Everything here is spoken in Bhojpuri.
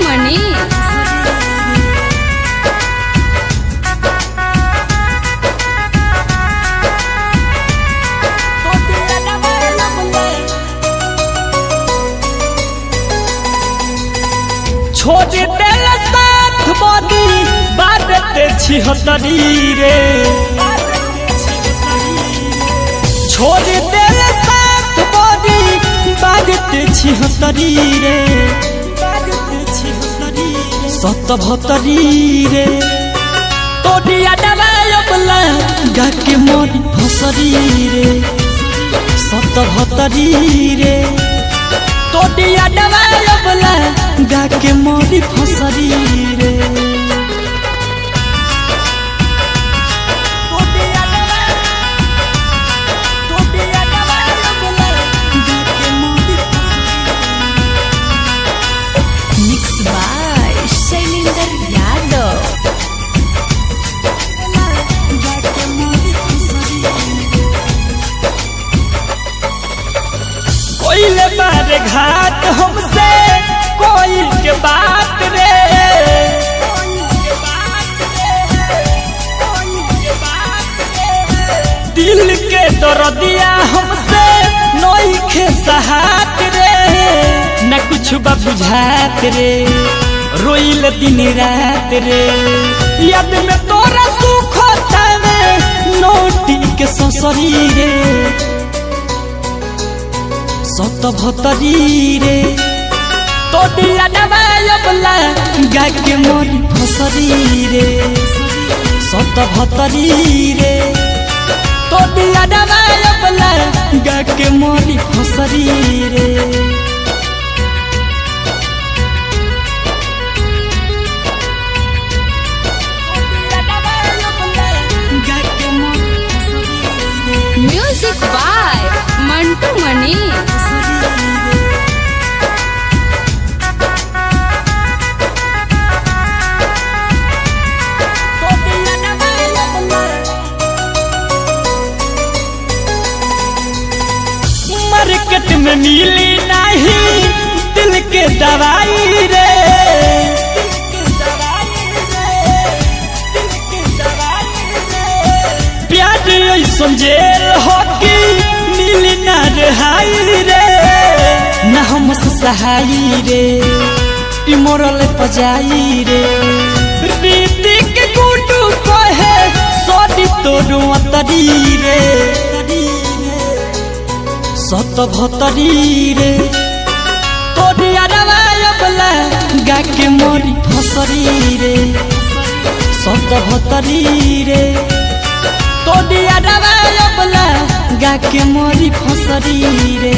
मणि छोड़ दिल साथ बदी बारते 76 रे छोड़ दिल साथ बदी बारते 76 रे 77 रे तोड़िया डबाया बला गाके मोरी फसरी रे 77 रे तोड़िया डबाया बला गाके मोरी फसरी रे मिक्स बाय शैलेंद्र यादव कोइले बारे घाट हमसे कोई के बात रे दिल के दर्दिया हमसे नई खे सहात रे न कुछ बा बुझात रे रोइल दिन रात रे याद में तोरा सुख तावे नोटी के ससरी रे 77 रे तोड़िया डबाया बला गाके मोरी फसरी रे 77 रे तोड़िया डबाया बला गाके मोरी फसरी रे music by Mantu Mani market में मिली नहीं दिल के दवाई रे प्यार ऐसन जेल हो कि मिली ना रहाई रे न हम सहाई रे इमोरल पजाई रे रीति के गुटू कहे सोडी तोरू अतरी रे 77 रे तोड़िया डबाया बला गाके मोरी फसरी रे 77 रे तोड़िया डबाया बला गाके मोरी फसरी रे।